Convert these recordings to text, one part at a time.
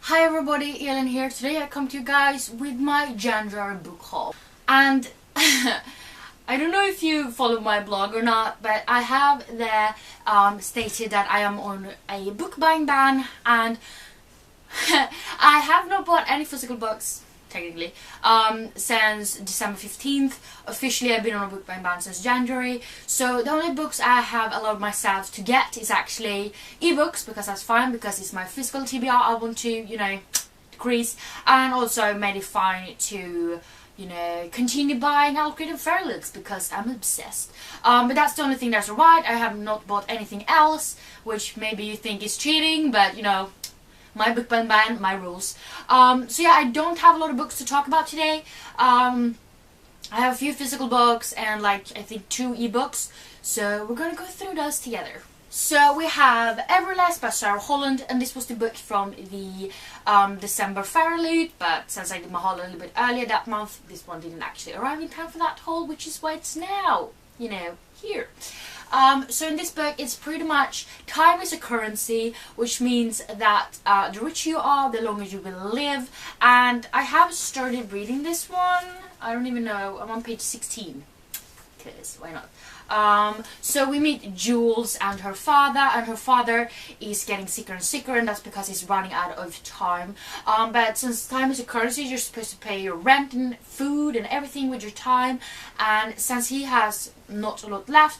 Hi everybody, Ellen here. Today I come to you guys with my January book haul. And I don't know if you follow my blog or not, but I have there stated that I am on a book buying ban, and I have not bought any physical books technically since December 15th. Officially I've been on a book buying ban since January, so the only books I have allowed myself to get is actually ebooks, because that's fine, because it's my physical TBR I want to, decrease, and also made it fine to continue buying Alcred and Fairlix because I'm obsessed. But that's the only thing that's right. I have not bought anything else, which maybe you think is cheating, but my book ban, my rules. So yeah, I don't have a lot of books to talk about today. I have a few physical books and I think 2 ebooks, so we're gonna go through those together. So we have Everlast by Sarah Holland, and this was the book from the December Fairy Loot, but since I did my haul a little bit earlier that month, this one didn't actually arrive in time for that haul, which is why it's now, here. So in this book, it's pretty much time is a currency, which means that the richer you are, the longer you will live. And I have started reading this one. I don't even know. I'm on page 16. Because why not? So we meet Jules and her father is getting sicker and sicker, and that's because he's running out of time. But since time is a currency, you're supposed to pay your rent and food and everything with your time, and since he has not a lot left,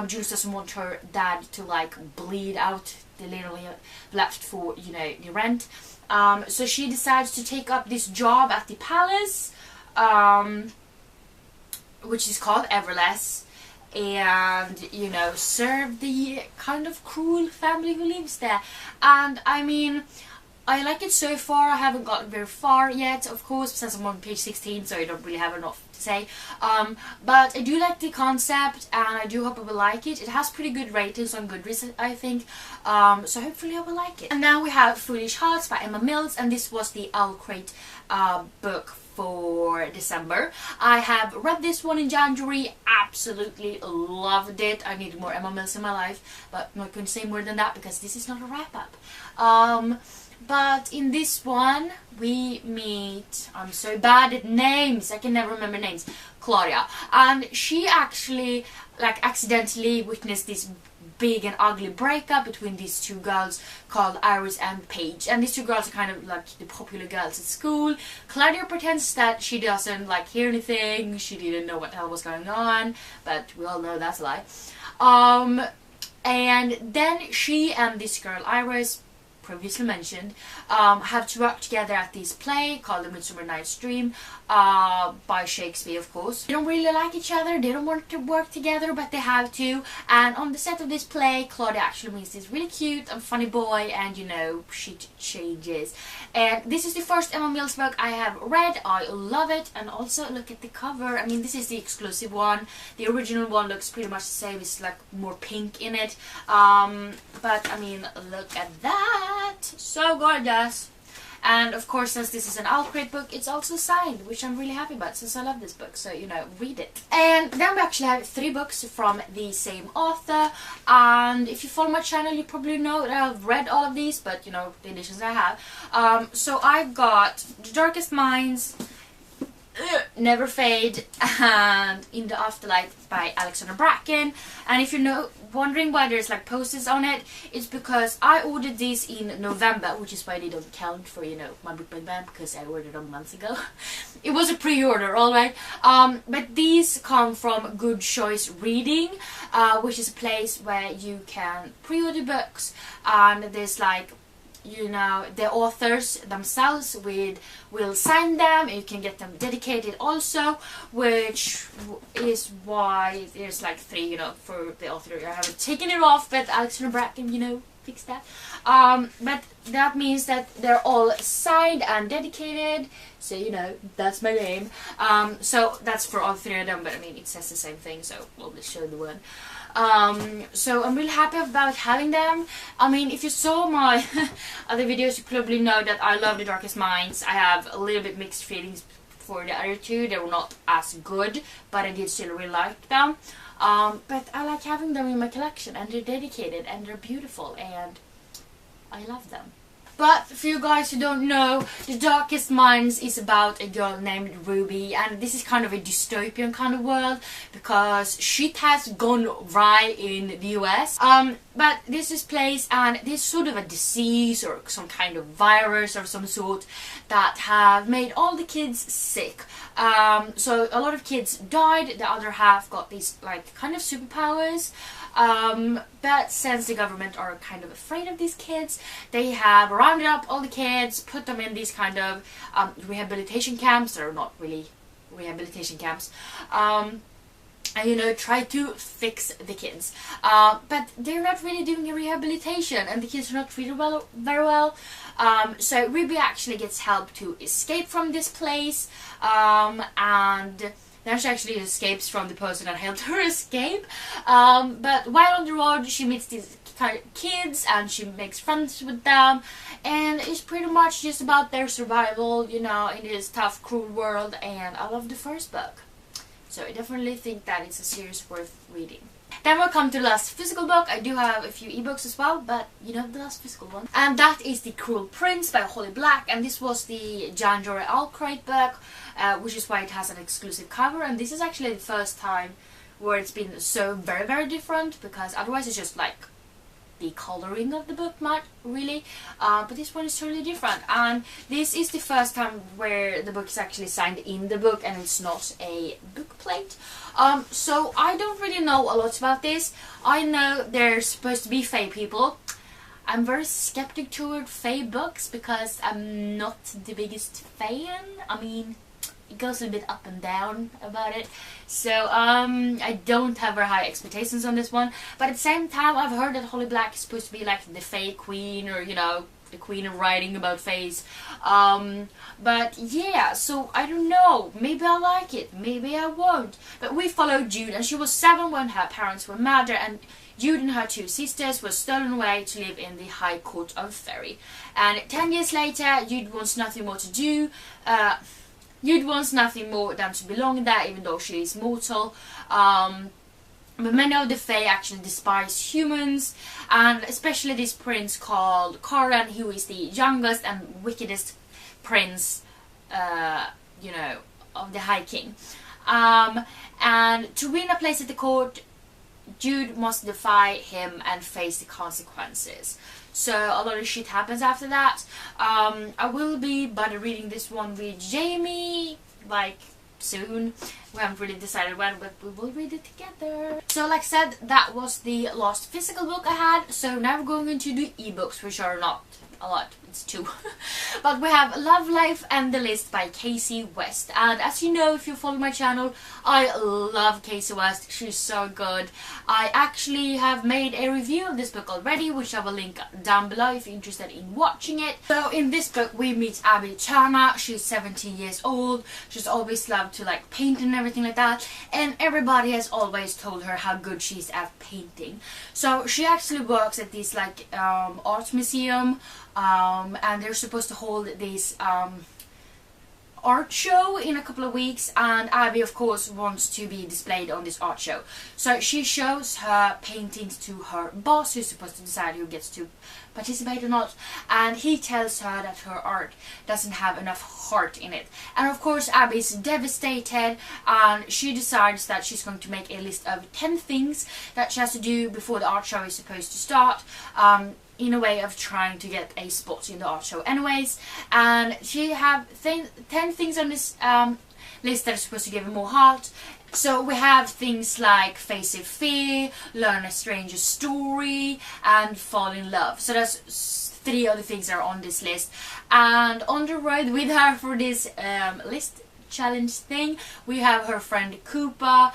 Jules doesn't want her dad to bleed out the little left for the rent. So she decides to take up this job at the palace, which is called Everlast, and serve the kind of cruel family who lives there. And I mean, I like it so far. I haven't gotten very far yet, of course, since I'm on page 16, so I don't really have enough to say. But I do like the concept, and I do hope I will like it. It has pretty good ratings on Goodreads, I think, so hopefully I will like it. And now we have Foolish Hearts by Emma Mills, and this was the Alcred book for December. I have read this one in January, absolutely loved it. I needed more Emma Mills in my life, but I'm not going to say more than that because this is not a wrap-up. But in this one we meet, I'm so bad at names, I can never remember names, Claudia, and she actually accidentally witnessed this big and ugly breakup between these 2 girls called Iris and Paige, and these 2 girls are kind of the popular girls at school. Claudia pretends that she doesn't hear anything, she didn't know what the hell was going on, but we all know that's a lie. And then she and this girl Iris, previously mentioned, have to work together at this play called The Midsummer Night's Dream, by Shakespeare, of course. They don't really like each other, they don't want to work together, but they have to. And on the set of this play, Claudia actually meets this really cute and funny boy, and she changes. And this is the first Emma Mills book I have read. I love it, and also look at the cover. I mean, this is the exclusive one. The original one looks pretty much the same, it's more pink in it. But I mean, look at that, so gorgeous. And of course, since this is an Alcred book, it's also signed, which I'm really happy about since I love this book, so read it. And then we actually have 3 books from the same author, and if you follow my channel you probably know that I've read all of these, but the editions I have. So I've got The Darkest Minds, Never Fade, and In the Afterlife by Alexandra Bracken. And if you're wondering why there's posters on it, it's because I ordered these in November, which is why they don't count for my book ban, because I ordered them months ago. It was a pre-order, alright. But these come from Good Choice Reading, which is a place where you can pre-order books, and there's the authors themselves will sign them, and you can get them dedicated also, which is why there's 3 for the author. I haven't taken it off, but Alexandra Bracken fixed that. But that means that they're all signed and dedicated, so that's my name. So that's for all 3 of them, but I mean it says the same thing, so we'll just show the one. So I'm really happy about having them. I mean, if you saw my other videos, you probably know that I love The Darkest Minds. I have a little bit mixed feelings for the other 2. They were not as good, but I did still really like them. But I like having them in my collection, and they're dedicated and they're beautiful, and I love them. But for you guys who don't know, The Darkest Minds is about a girl named Ruby, and this is kind of a dystopian kind of world because shit has gone right in the US. But this is place, and there's sort of a disease or some kind of virus or some sort that have made all the kids sick. So a lot of kids died, the other half got these like kind of superpowers. But since the government are kind of afraid of these kids, they have rounded up all the kids, put them in these kind of rehabilitation camps. They're not really rehabilitation camps. And you know, try to fix the kids. But they're not really doing a rehabilitation, and the kids are not treated very well. So Ruby actually gets help to escape from this place, and then she actually escapes from the person that helped her escape. But while on the road, she meets these kind of kids and she makes friends with them, and it's pretty much just about their survival, you know, in this tough, cruel world. And I love the first book, so I definitely think that it's a series worth reading. Then we'll come to the last physical book. I do have a few ebooks as well, but you know, the last physical one. And that is The Cruel Prince by Holly Black, and this was the John Jory Alcrate book, which is why it has an exclusive cover. And this is actually the first time where it's been so very, very different, because otherwise it's just like the coloring of the book, not really, but this one is totally different. And this is the first time where the book is actually signed in the book and it's not a book plate. So I don't really know a lot about this. I know they're supposed to be fae people. I'm very skeptic toward fae books because I'm not the biggest fan. I mean, it goes a bit up and down about it, so I don't have very high expectations on this one. But at the same time, I've heard that Holly Black is supposed to be like the fae queen, or you know, the queen of writing about faes. But yeah, so I don't know, maybe I'll like it, maybe I won't. But we followed Jude, and she was 7 when her parents were murdered, and Jude and her 2 sisters were stolen away to live in the High Court of Fairy. And 10 years later, Jude wants nothing more to do. Jude wants nothing more than to belong there, even though she is mortal. But many of the Fae actually despise humans, and especially this prince called Karan, who is the youngest and wickedest prince, you know, of the High King. And to win a place at the court, Jude must defy him and face the consequences. So a lot of shit happens after that. I will be reading this one with Jamie, like, soon. We haven't really decided when, but we will read it together. So like I said, that was the last physical book I had. So now we're going into the ebooks, which are not a lot. It's 2. But we have Love Life and The List by Casey West. And as you know, if you follow my channel, I love Casey West. She's so good. I actually have made a review of this book already, which I will link down below if you're interested in watching it. So in this book we meet Abby Chana. She's 17 years old. She's always loved to like paint and everything like that, and everybody has always told her how good she's at painting. So she actually works at this like art museum, and they're supposed to hold this art show in a couple of weeks, and Abby of course wants to be displayed on this art show. So she shows her paintings to her boss, who's supposed to decide who gets to participate or not, and he tells her that her art doesn't have enough heart in it. And of course Abby's devastated, and she decides that she's going to make a list of 10 things that she has to do before the art show is supposed to start, in a way of trying to get a spot in the art show anyways. And she have 10 things on this list that are supposed to give her more heart. So we have things like face a fear, learn a stranger's story, and fall in love. So that's 3 other things that are on this list. And on the road with her for this list challenge thing, we have her friend Koopa,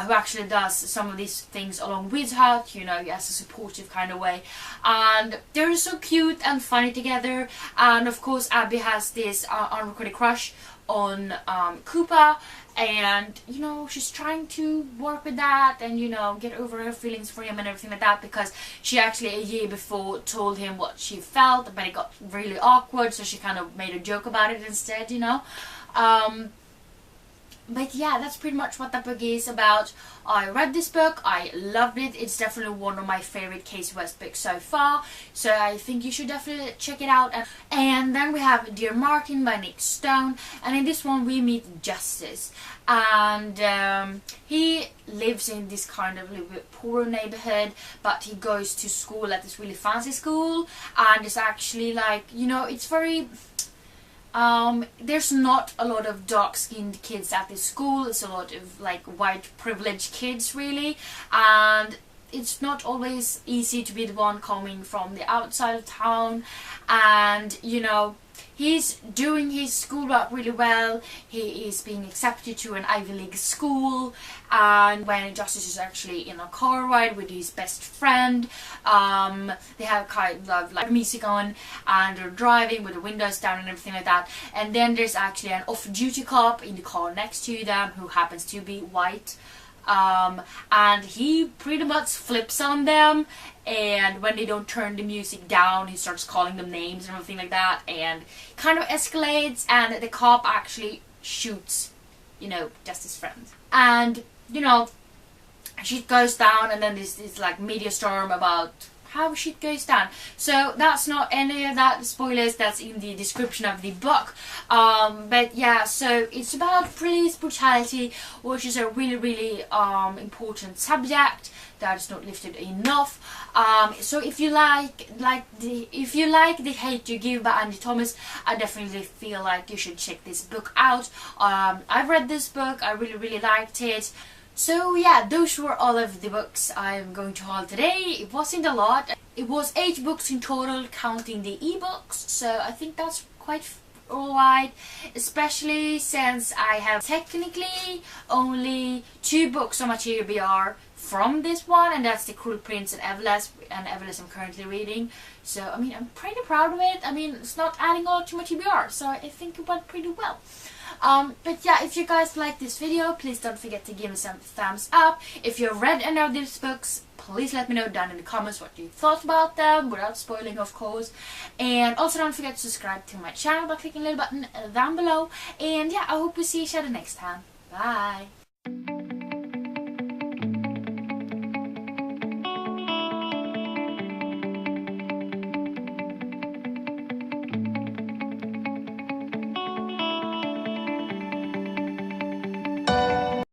who actually does some of these things along with her, you know, as a supportive kind of way. And they're so cute and funny together. And of course Abby has this unrecorded crush on Koopa, and you know, she's trying to work with that and, you know, get over her feelings for him and everything like that, because she actually a year before told him what she felt, but it got really awkward, so she kind of made a joke about it instead, you know. But yeah, that's pretty much what that book is about. I read this book, I loved it. It's definitely one of my favorite Casey West books so far, so I think you should definitely check it out. And then we have Dear Martin by Nick Stone, and in this one we meet Justice, and he lives in this kind of little bit poorer neighborhood, but he goes to school at this really fancy school, and it's actually like, you know, it's very... there's not a lot of dark-skinned kids at this school. It's a lot of like white privileged kids really, and it's not always easy to be the one coming from the outside of town. And you know, he's doing his schoolwork really well. He is being accepted to an Ivy League school, and when Justice is actually in a car ride with his best friend, they have kind of like music on and they're driving with the windows down and everything like that. And then there's actually an off-duty cop in the car next to them who happens to be white. And he pretty much flips on them, and when they don't turn the music down, he starts calling them names and everything like that, and kind of escalates, and the cop actually shoots, you know, Justice's friend. And, you know, shit goes down, and then there's this like media storm about how shit goes down. So that's not any of that spoilers, that's in the description of the book. But yeah, so it's about police brutality, which is a really important subject that is not lifted enough. So if you like the Hate You Give by Andy Thomas, I definitely feel like you should check this book out. I've read this book, I really liked it. So yeah, those were all of the books I'm going to haul today. It wasn't a lot. It was 8 books in total, counting the ebooks, so I think that's quite alright, especially since I have technically only 2 books on my TBR from this one, and that's The Cruel Prince and Everlast, I'm currently reading. So I mean, I'm pretty proud of it. I mean, it's not adding a lot to my TBR, so I think it went pretty well. But yeah, if you guys like this video, please don't forget to give me some thumbs up. If you've read any of these books, please let me know down in the comments what you thought about them, without spoiling of course. And also don't forget to subscribe to my channel by clicking the little button down below. And yeah, I hope we see each other next time. Bye!